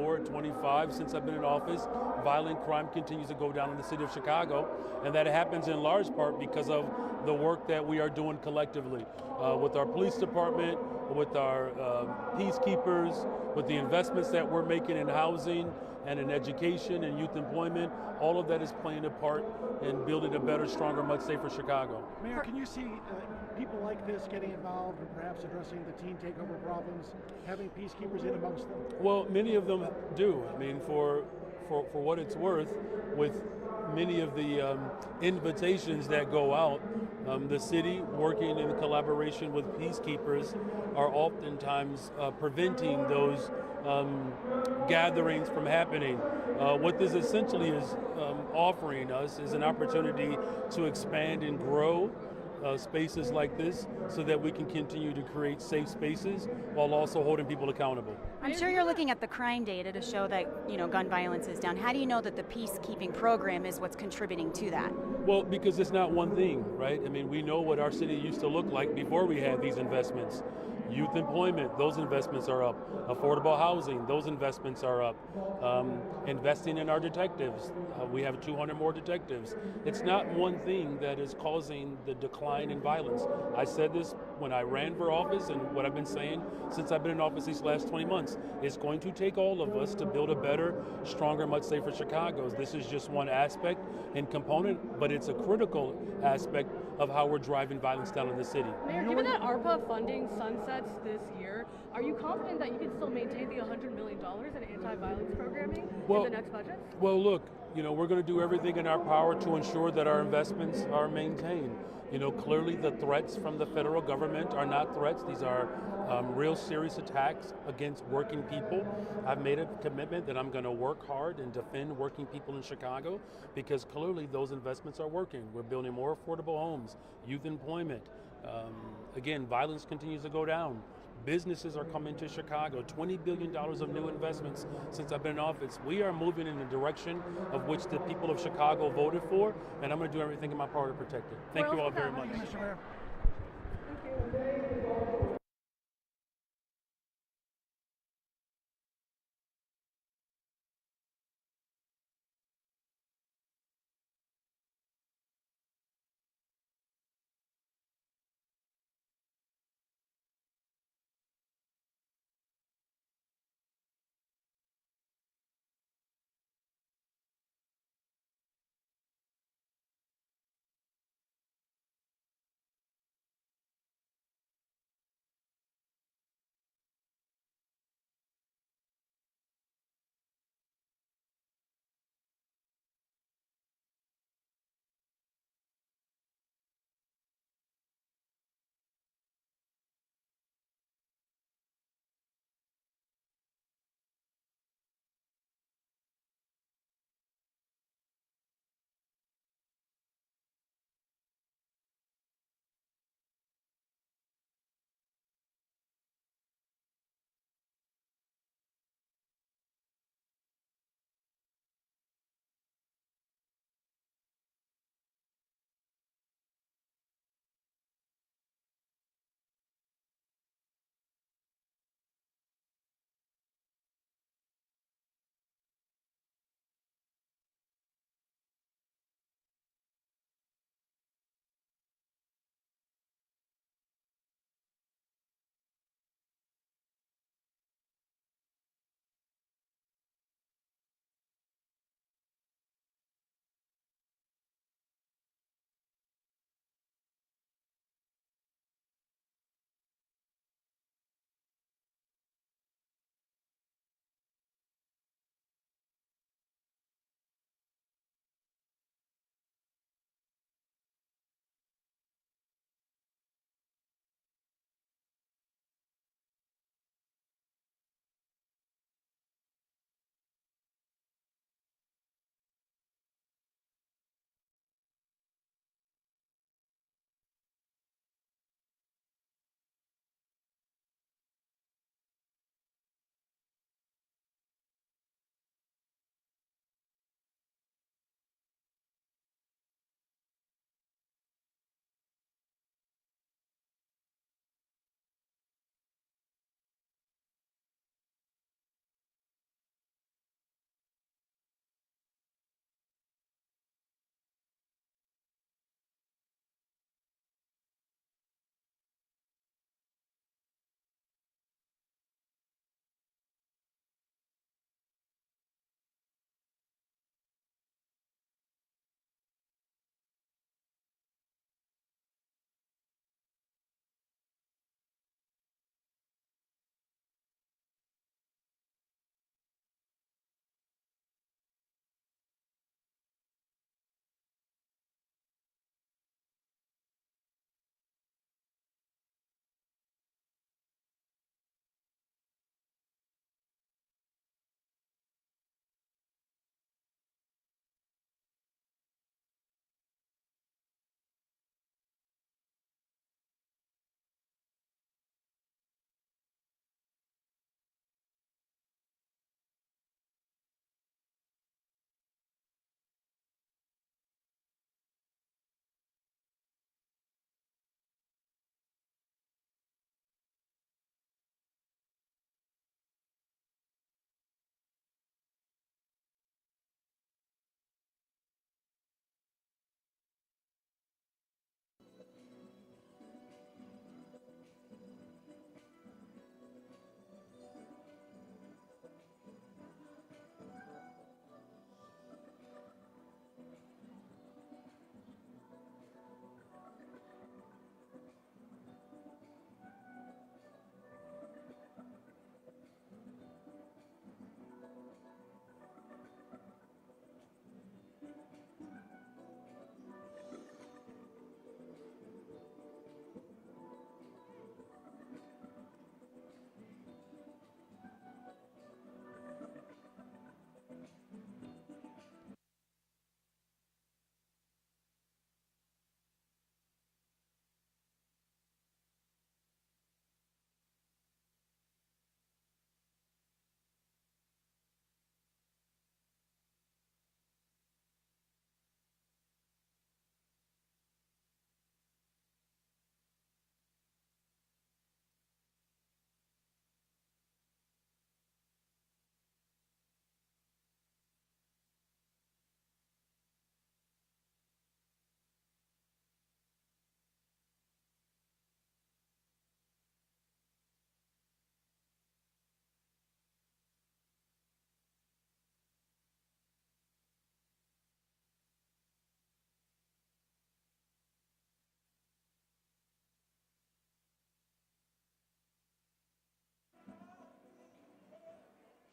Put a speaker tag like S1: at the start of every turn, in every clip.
S1: 24, 25 since I've been in office, violent crime continues to go down in the city of Chicago, and that happens in large part because of the work that we are doing collectively with our police department, with our peacekeepers, with the investments that we're making in housing and in education and youth employment. All of that is playing a part in building a better, stronger, much safer Chicago.
S2: Mayor, can you see people like this getting involved and perhaps addressing the teen takeover problems, having peacekeepers in amongst them?
S1: Well, many of them do. I mean, for what it's worth, with many of the invitations that go out, the city, working in collaboration with peacekeepers, are oftentimes preventing those gatherings from happening. What this essentially is offering us is an opportunity to expand and grow spaces like this so that we can continue to create safe spaces while also holding people accountable.
S3: I'm sure you're looking at the crime data to show that, gun violence is down. How do you know that the peacekeeping program is what's contributing to that?
S1: Well, because it's not one thing, right? I mean, we know what our city used to look like before we had these investments. Youth employment, those investments are up. Affordable housing, those investments are up. Investing in our detectives, we have 200 more detectives. It's not one thing that is causing the decline in violence. I said this when I ran for office, and what I've been saying since I've been in office these last 20 months. It's going to take all of us to build a better, stronger, much safer Chicago. This is just one aspect and component, but it's a critical aspect of how we're driving violence down in the city.
S4: Mayor, given that ARPA funding sunsets this year, are you confident that you can still maintain the $100 million in anti-violence programming in the next budget?
S1: Well, look, we're going to do everything in our power to ensure that our investments are maintained. Clearly the threats from the federal government are not threats. These are real serious attacks against working people. I've made a commitment that I'm going to work hard and defend working people in Chicago because clearly those investments are working. We're building more affordable homes, youth employment. Again, violence continues to go down. Businesses are coming to Chicago, $20 billion of new investments since I've been in office. We are moving in the direction of which the people of Chicago voted for, and I'm going to do everything in my power to protect it. Thank you all very much.
S2: Mr. Mayor.
S4: Thank you.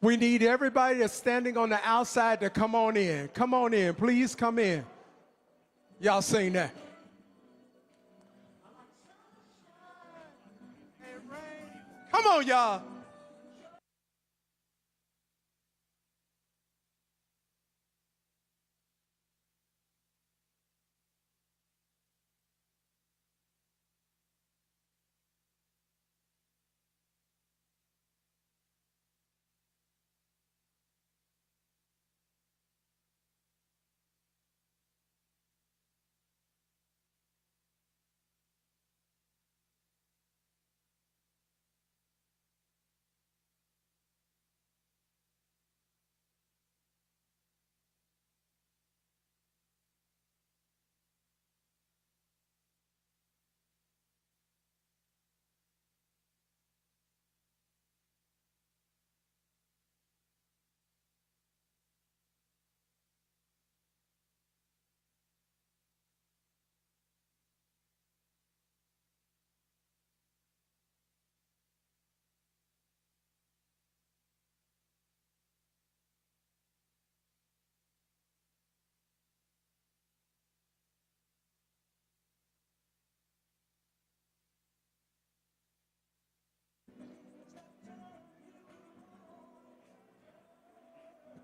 S5: We need everybody that's standing on the outside to come on in. Come on in. Please come in. Y'all sing that. Come on, y'all.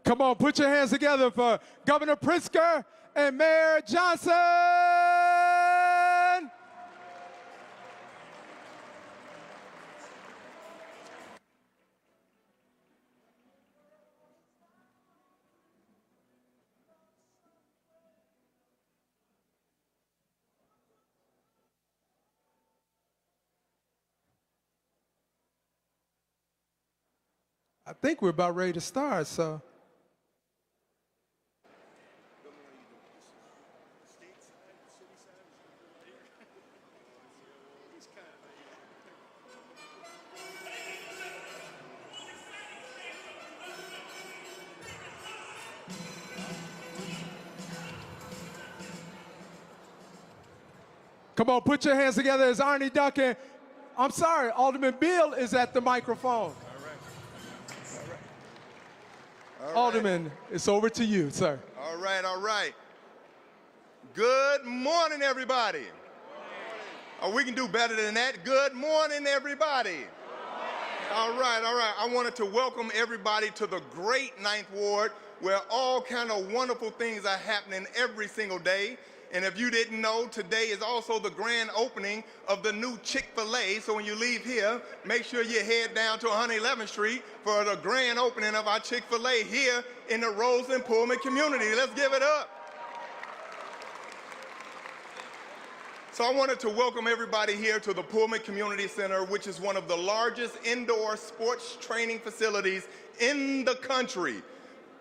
S5: Come on, put your hands together for Governor Pritzker and Mayor Johnson. I think we're about ready to start, so. Come on, put your hands together as Arnie Duncan. I'm sorry, Alderman Bill is at the microphone.
S6: All right.
S5: Alderman, it's over to you, sir.
S6: All right, all right. Good morning, everybody. Oh, we can do better than that. Good morning, everybody. All right, all right. I wanted to welcome everybody to the great Ninth Ward, where all kind of wonderful things are happening every single day. And if you didn't know, today is also the grand opening of the new Chick-fil-A. So when you leave here, make sure you head down to 111th Street for the grand opening of our Chick-fil-A here in the Roseland Pullman community. Let's give it up. So I wanted to welcome everybody here to the Pullman Community Center, which is one of the largest indoor sports training facilities in the country.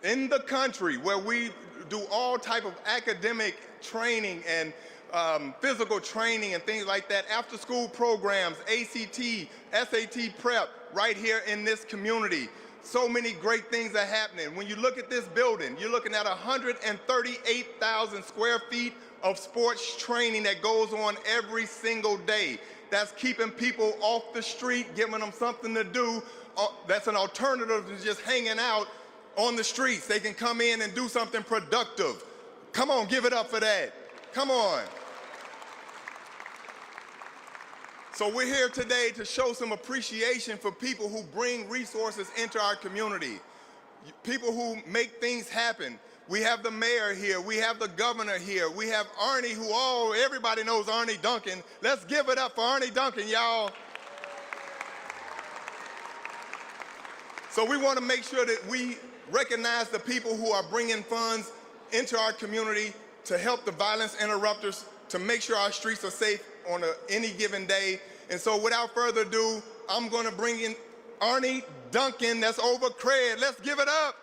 S6: Where we do all type of academic training and physical training and things like that, after school programs, ACT, SAT prep, right here in this community. So many great things are happening. When you look at this building, you're looking at 138,000 square feet of sports training that goes on every single day. That's keeping people off the street, giving them something to do. That's an alternative to just hanging out on the streets. They can come in and do something productive. Come on, give it up for that. Come on. So we're here today to show some appreciation for people who bring resources into our community, people who make things happen. We have the mayor here, we have the governor here, we have Arnie, who everybody knows Arnie Duncan. Let's give it up for Arnie Duncan, y'all. So we want to make sure that we recognize the people who are bringing funds into our community to help the violence interrupters, to make sure our streets are safe on any given day. And so without further ado, I'm going to bring in Arnie Duncan. That's over Craig. Let's give it up.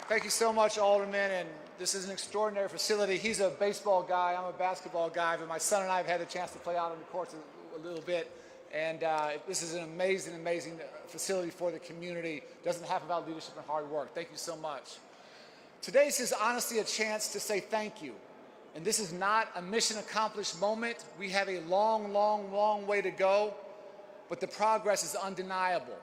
S7: Thank you so much, Alderman, and this is an extraordinary facility. He's a baseball guy, I'm a basketball guy, but my son and I have had the chance to play out on the courts a little bit, and this is an amazing, amazing facility for the community. It doesn't happen without leadership and hard work. Thank you so much. Today is honestly a chance to say thank you, and this is not a mission accomplished moment. We have a long, long, long way to go, but the progress is undeniable.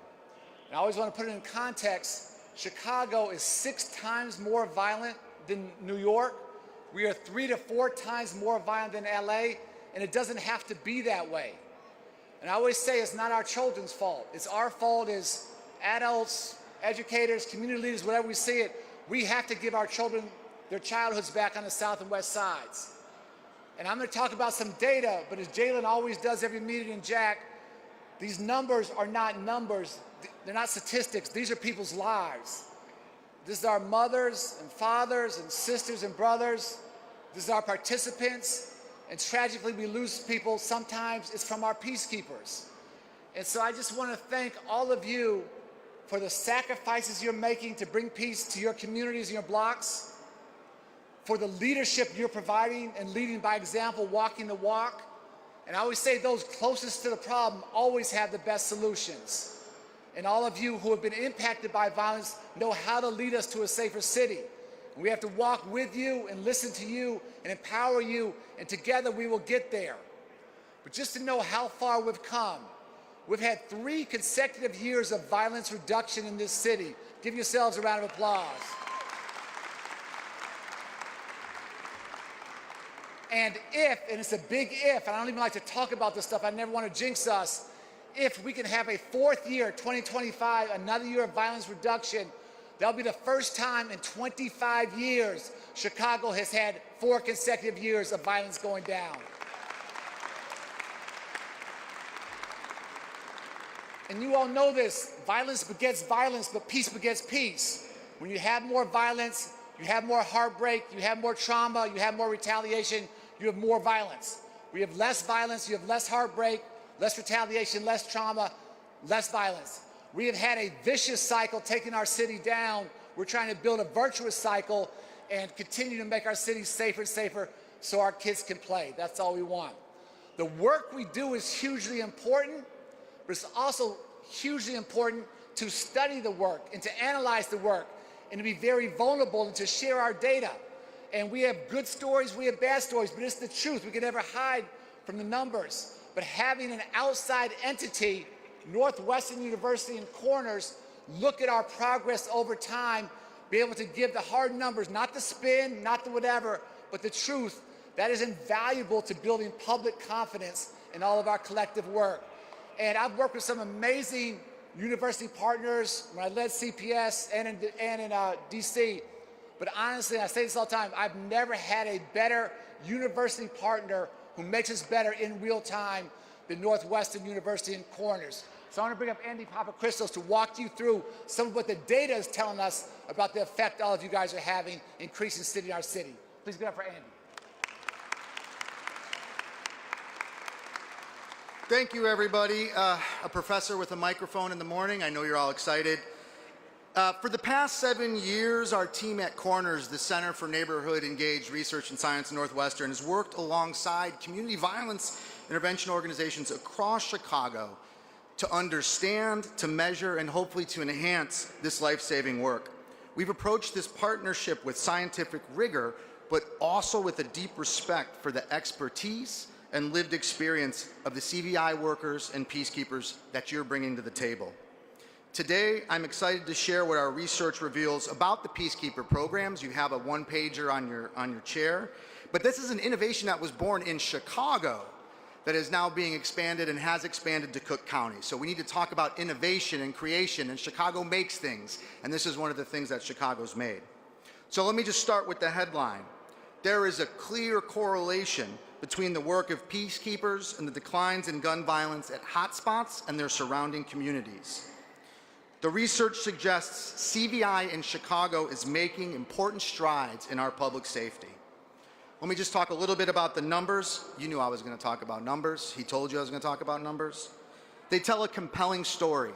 S7: And I always want to put it in context. Chicago is 6 times more violent than New York. We are 3 to 4 times more violent than LA, and it doesn't have to be that way. And I always say it's not our children's fault. It's our fault as adults, educators, community leaders, whatever we see it. We have to give our children their childhoods back on the south and west sides. And I'm going to talk about some data, but as Jalen always does every meeting, and Jack, these numbers are not numbers. They're not statistics. These are people's lives. This is our mothers and fathers and sisters and brothers. This is our participants. And tragically, we lose people. Sometimes it's from our peacekeepers. And so I just want to thank all of you for the sacrifices you're making to bring peace to your communities and your blocks, for the leadership you're providing and leading by example, walking the walk. And I always say those closest to the problem always have the best solutions. And all of you who have been impacted by violence know how to lead us to a safer city. And we have to walk with you and listen to you and empower you, and together we will get there. But just to know how far we've come, we've had 3 consecutive years of violence reduction in this city. Give yourselves a round of applause. And if, and it's a big if, and I don't even like to talk about this stuff, I never want to jinx us, if we can have a 4th year, 2025, another year of violence reduction, that'll be the first time in 25 years Chicago has had 4 consecutive years of violence going down. And you all know this, violence begets violence, but peace begets peace. When you have more violence, you have more heartbreak, you have more trauma, you have more retaliation, you have more violence. We have less violence, you have less heartbreak, less retaliation, less trauma, less violence. We have had a vicious cycle taking our city down. We're trying to build a virtuous cycle and continue to make our city safer and safer so our kids can play. That's all we want. The work we do is hugely important, but it's also hugely important to study the work and to analyze the work and to be very vulnerable and to share our data. And we have good stories, we have bad stories, but it's the truth. We can never hide from the numbers. But having an outside entity, Northwestern University and Corners, look at our progress over time, be able to give the hard numbers, not the spin, not the whatever, but the truth, that is invaluable to building public confidence in all of our collective work. And I've worked with some amazing university partners when I led CPS and in DC. But honestly, I say this all the time, I've never had a better university partner who makes us better in real time than Northwestern University and Corners. So I want to bring up Andy Papachristos to walk you through some of what the data is telling us about the effect all of you guys are having increasing our city. Please give it up for Andy.
S8: Thank you, everybody. A professor with a microphone in the morning. I know you're all excited. For the past 7 years, our team at Corners, the Center for Neighborhood Engaged Research and Science in Northwestern, has worked alongside community violence intervention organizations across Chicago to understand, to measure, and hopefully to enhance this life-saving work. We've approached this partnership with scientific rigor, but also with a deep respect for the expertise and lived experience of the CVI workers and peacekeepers that you're bringing to the table. Today, I'm excited to share what our research reveals about the Peacekeeper programs. You have a one-pager on your chair. But this is an innovation that was born in Chicago that is now being expanded and has expanded to Cook County. So we need to talk about innovation and creation, and Chicago makes things, and this is one of the things that Chicago's made. So let me just start with the headline. There is a clear correlation between the work of peacekeepers and the declines in gun violence at hotspots and their surrounding communities. The research suggests CVI in Chicago is making important strides in our public safety. Let me just talk a little bit about the numbers. You knew I was going to talk about numbers. He told you I was going to talk about numbers. They tell a compelling story.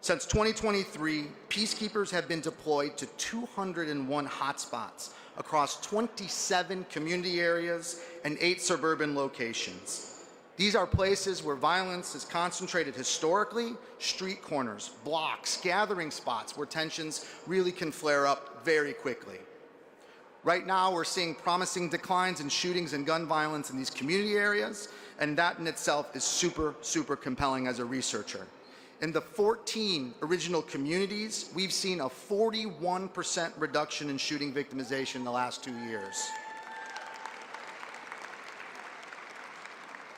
S8: Since 2023, peacekeepers have been deployed to 201 hotspots across 27 community areas and 8 suburban locations. These are places where violence is concentrated historically, street corners, blocks, gathering spots where tensions really can flare up very quickly. Right now, we're seeing promising declines in shootings and gun violence in these community areas, And that in itself is super, super compelling as a researcher. In the 14 original communities, we've seen a 41% reduction in shooting victimization in the last 2 years.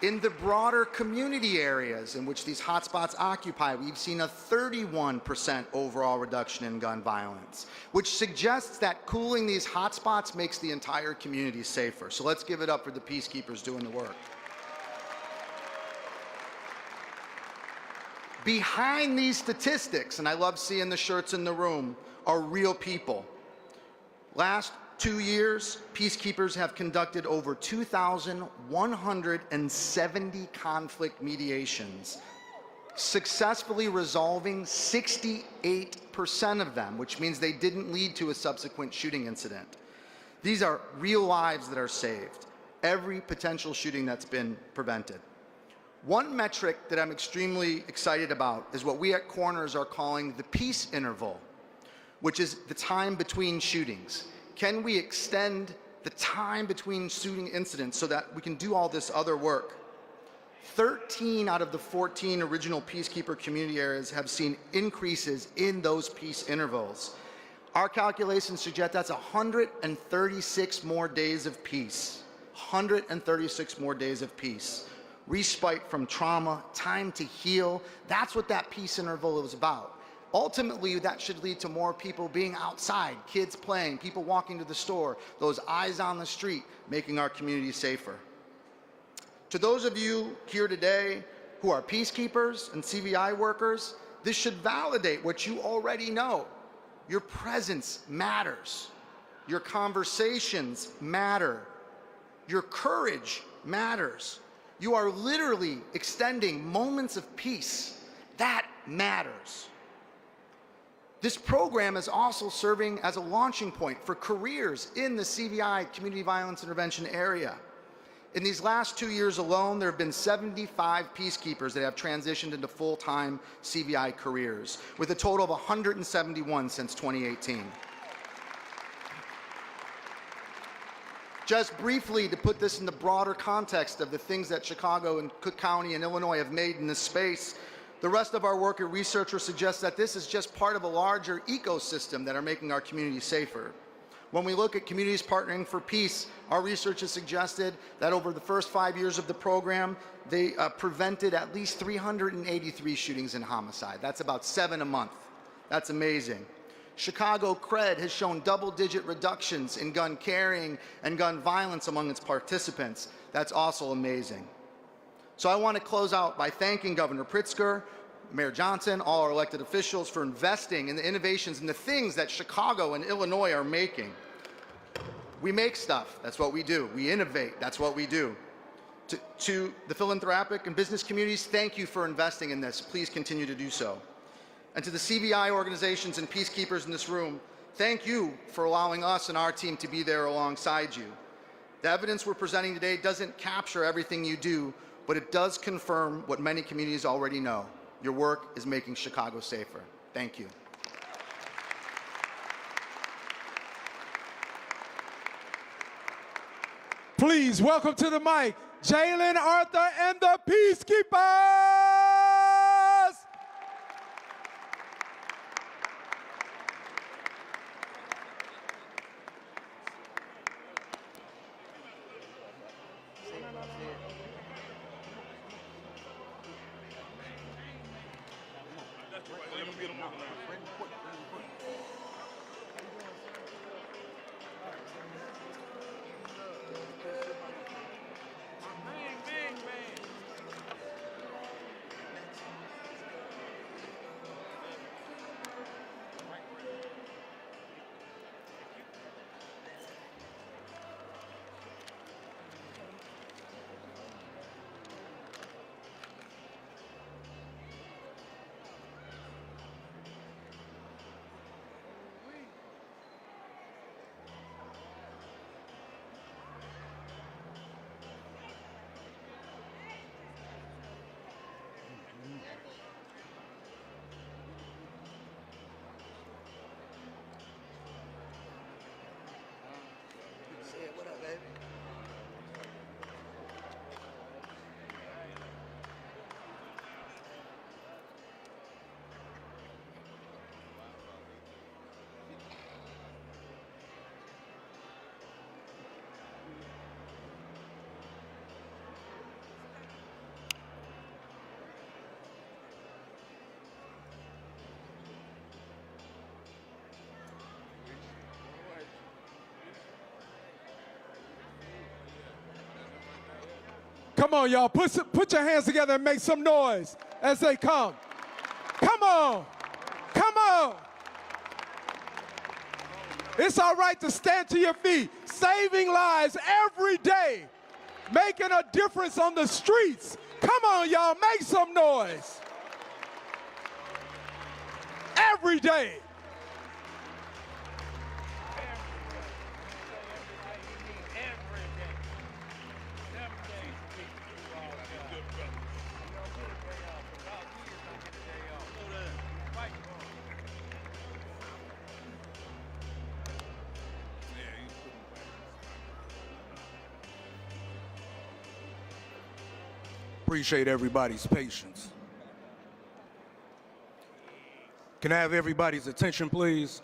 S8: In the broader community areas in which these hotspots occupy, we've seen a 31% overall reduction in gun violence, which suggests that cooling these hotspots makes the entire community safer. So let's give it up for the peacekeepers doing the work. Behind these statistics, and I love seeing the shirts in the room, are real people. Last 2 years, peacekeepers have conducted over 2,170 conflict mediations, successfully resolving 68% of them, which means they didn't lead to a subsequent shooting incident. These are real lives that are saved, every potential shooting that's been prevented. One metric that I'm extremely excited about is what we at Corners are calling the peace interval, which is the time between shootings. Can we extend the time between shooting incidents so that we can do all this other work? 13 out of the 14 original Peacekeeper community areas have seen increases in those peace intervals. Our calculations suggest that's 136 more days of peace. 136 more days of peace. Respite from trauma, time to heal. That's what that peace interval is about. Ultimately, that should lead to more people being outside, kids playing, people walking to the store, those eyes on the street, making our community safer. To those of you here today who are peacekeepers and CVI workers, this should validate what you already know. Your presence matters. Your conversations matter. Your courage matters. You are literally extending moments of peace. That matters. This program is also serving as a launching point for careers in the CVI community violence intervention area. In these last 2 years alone, there have been 75 peacekeepers that have transitioned into full-time CVI careers, with a total of 171 since 2018. Just briefly, to put this in the broader context of the things that Chicago and Cook County and Illinois have made in this space, the rest of our work at researchers suggests that this is just part of a larger ecosystem that are making our communities safer. When we look at communities partnering for peace, our research has suggested that over the first 5 years of the program, they prevented at least 383 shootings and homicide. That's about 7 a month. That's amazing. Chicago CRED has shown double-digit reductions in gun carrying and gun violence among its participants. That's also amazing. So I want to close out by thanking Governor Pritzker, Mayor Johnson, all our elected officials for investing in the innovations and the things that Chicago and Illinois are making. We make stuff. That's what we do. We innovate. That's what we do. To the philanthropic and business communities, thank you for investing in this. Please continue to do so. And to the CVI organizations and peacekeepers in this room, thank you for allowing us and our team to be there alongside you. The evidence we're presenting today doesn't capture everything you do, but it does confirm what many communities already know. Your work is making Chicago safer. Thank you.
S5: Please welcome to the mic, Jalen Arthur and the Peacekeepers! Come on, y'all. Put your hands together and make some noise as they come. Come on. Come on. It's all right to stand to your feet, saving lives every day, making a difference on the streets. Come on, y'all, make some noise. Every day.
S9: Appreciate everybody's patience. Can I have everybody's attention, please?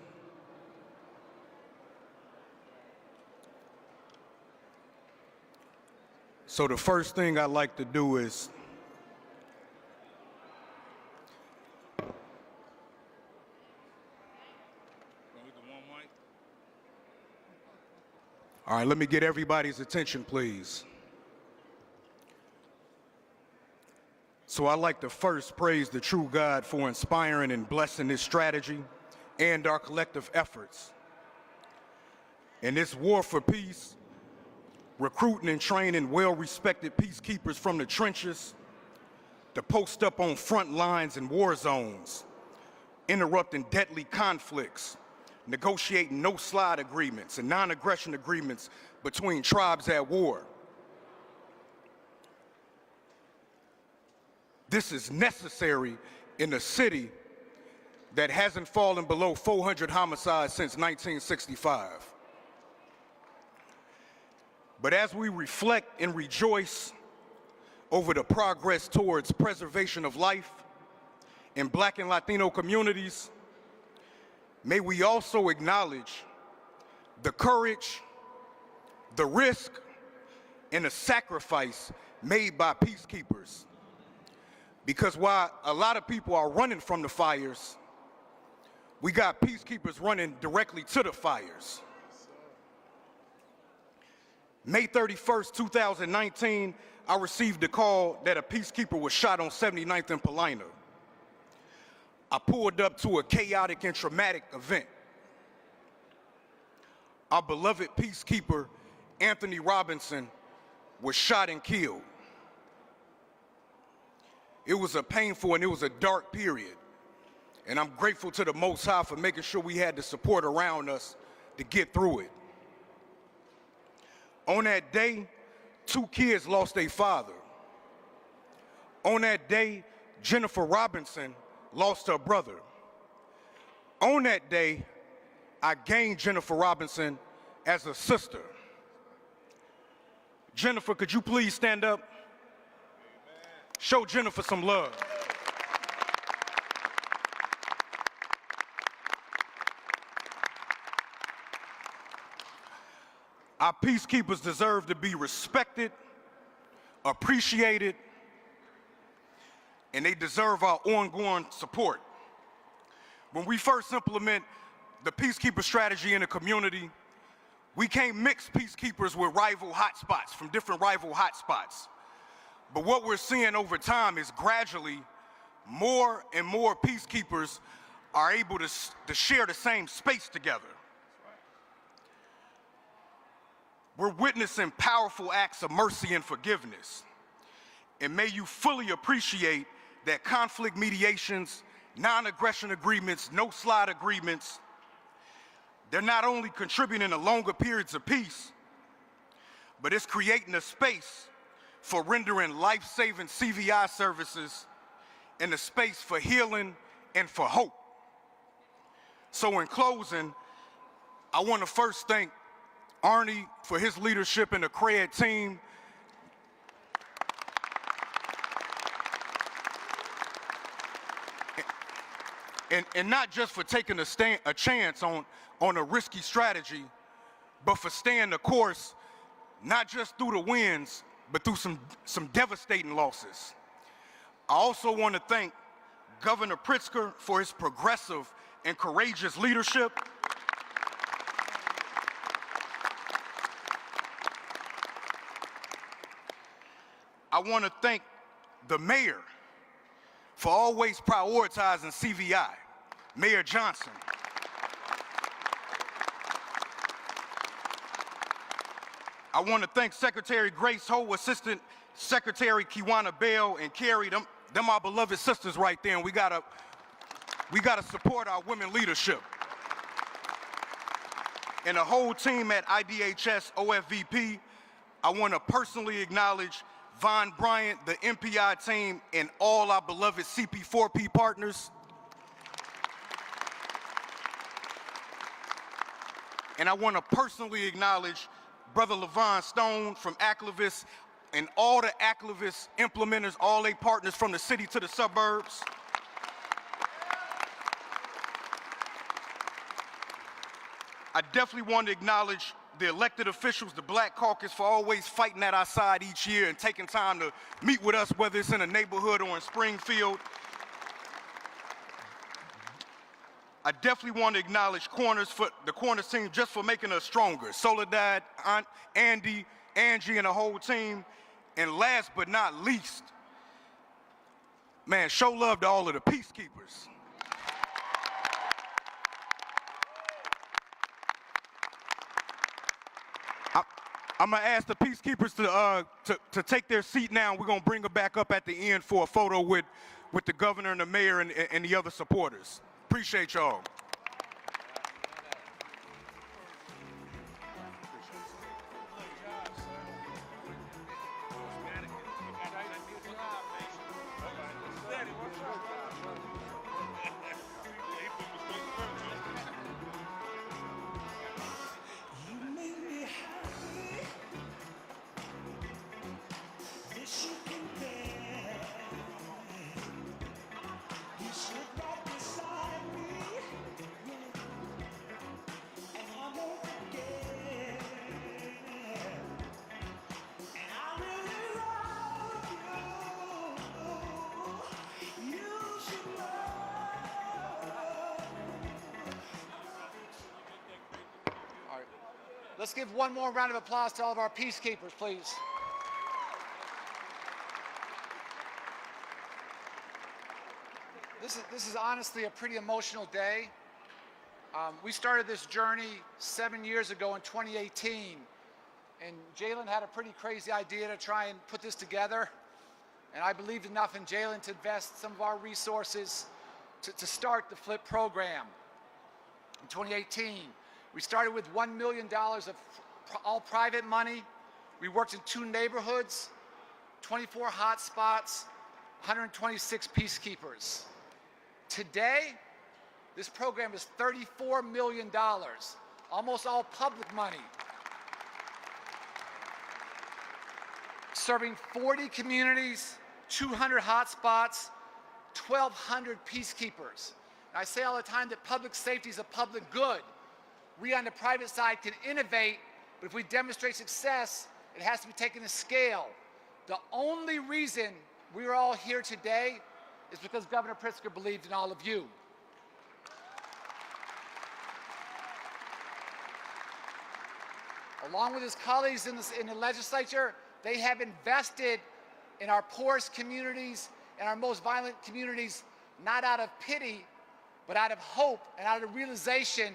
S9: So the first thing I'd like to do is all right, let me get everybody's attention, please. So I'd like to first praise the true God for inspiring and blessing this strategy and our collective efforts. In this war for peace, recruiting and training well-respected peacekeepers from the trenches to post up on front lines and war zones, interrupting deadly conflicts, negotiating no-slide agreements and non-aggression agreements between tribes at war. This is necessary in a city that hasn't fallen below 400 homicides since 1965. But as we reflect and rejoice over the progress towards preservation of life in Black and Latino communities, may we also acknowledge the courage, the risk, and the sacrifice made by peacekeepers. Because while a lot of people are running from the fires, we got peacekeepers running directly to the fires. May 31st, 2019, I received a call that a peacekeeper was shot on 79th and Paulina. I pulled up to a chaotic and traumatic event. Our beloved peacekeeper, Anthony Robinson, was shot and killed. It was a painful and it was a dark period. And I'm grateful to the Most High for making sure we had the support around us to get through it. On that day, 2 kids lost their father. On that day, Jennifer Robinson lost her brother. On that day, I gained Jennifer Robinson as a sister. Jennifer, could you please stand up? Show Jennifer some love. Our peacekeepers deserve to be respected, appreciated, and they deserve our ongoing support. When we first implement the peacekeeper strategy in the community, we can't mix peacekeepers with rival hotspots from different rival hotspots. But what we're seeing over time is gradually more and more peacekeepers are able to share the same space together. We're witnessing powerful acts of mercy and forgiveness. And may you fully appreciate that conflict mediations, non-aggression agreements, no-slide agreements, they're not only contributing to longer periods of peace, but it's creating a space for rendering life-saving CVI services and a space for healing and for hope. So in closing, I want to first thank Arnie for his leadership and the CRED team. And not just for taking a chance on a risky strategy, but for staying the course, not just through the wins, but through some devastating losses. I also want to thank Governor Pritzker for his progressive and courageous leadership. I want to thank the mayor for always prioritizing CVI, Mayor Johnson. I want to thank Secretary Grace Ho, Assistant Secretary Kiwana Bell, and Carrie. Them our beloved sisters right there, and we gotta support our women leadership. And the whole team at IDHS OFVP, I want to personally acknowledge Von Bryant, the MPI team, and all our beloved CP4P partners. And I want to personally acknowledge Brother Levon Stone from Activists and all the Activist implementers, all they partners from the city to the suburbs. I definitely want to acknowledge the elected officials, the Black Caucus, for always fighting at our side each year and taking time to meet with us, whether it's in a neighborhood or in Springfield. I definitely want to acknowledge the Corners team just for making us stronger. Soledad, Aunt Andy, Angie, and the whole team. And last but not least, man, show love to all of the peacekeepers. I'm gonna ask the peacekeepers to take their seat now. We're gonna bring them back up at the end for a photo with the governor and the mayor and the other supporters. Appreciate y'all.
S7: Let's give one more round of applause to all of our peacekeepers, please. This is honestly a pretty emotional day. We started this journey 7 years ago in 2018, and Jalen had a pretty crazy idea to try and put this together, and I believed enough in Jalen to invest some of our resources to start the FLIP program. In 2018, we started with $1 million of all private money. We worked in 2 neighborhoods, 24 hot spots, 126 peacekeepers. Today, this program is $34 million, almost all public money, serving 40 communities, 200 hot spots, 1,200 peacekeepers. And I say all the time that public safety is a public good. We on the private side can innovate, but if we demonstrate success, it has to be taken to scale. The only reason we are all here today is because Governor Pritzker believed in all of you. Along with his colleagues in the legislature, they have invested in our poorest communities and our most violent communities, not out of pity, but out of hope and out of realization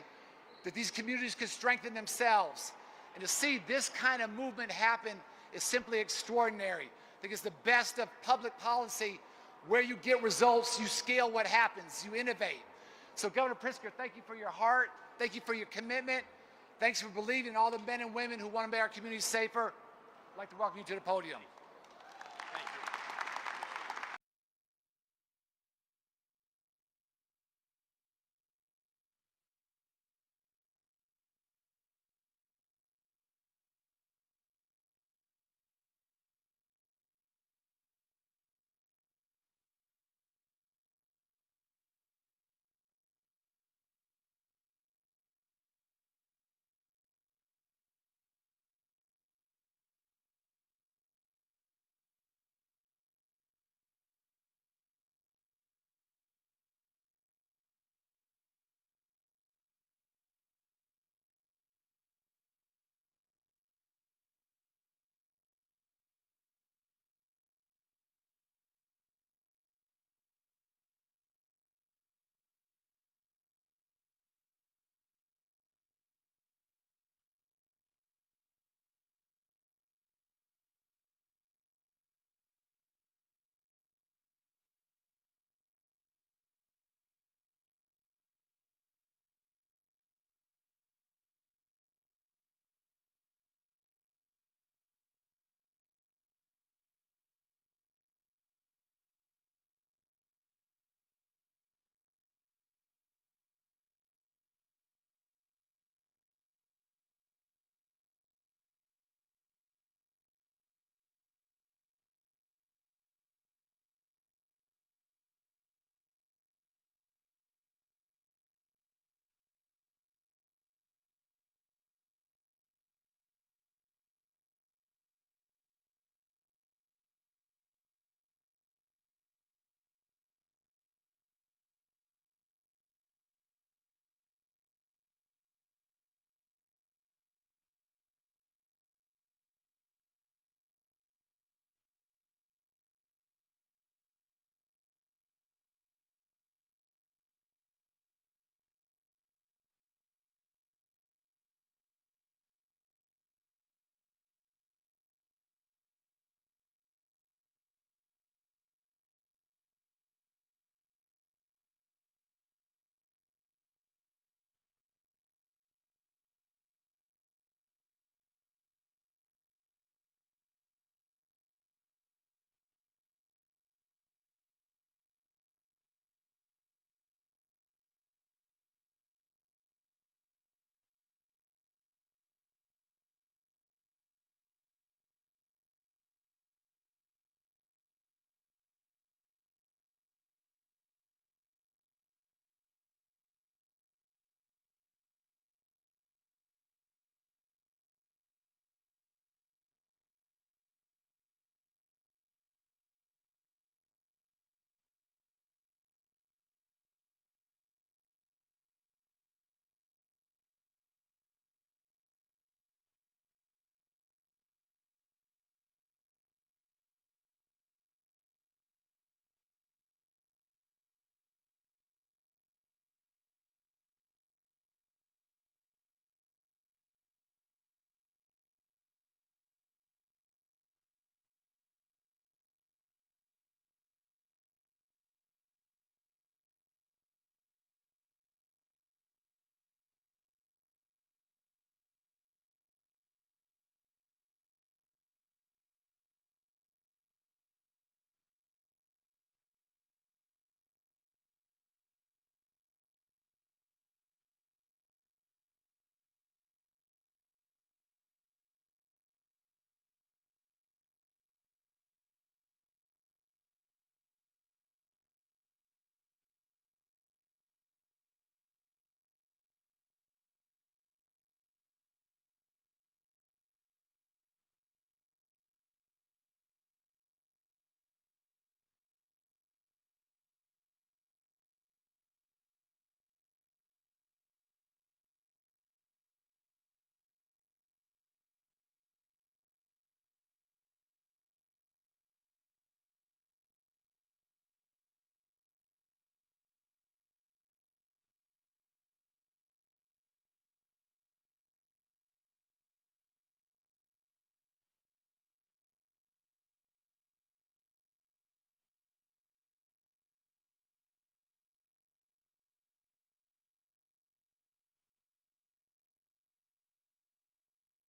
S7: that these communities could strengthen themselves. And to see this kind of movement happen is simply extraordinary. I think it's the best of public policy where you get results, you scale what happens, you innovate. So Governor Pritzker, thank you for your heart, thank you for your commitment, thanks for believing in all the men and women who want to make our communities safer. I'd like to welcome you to the podium.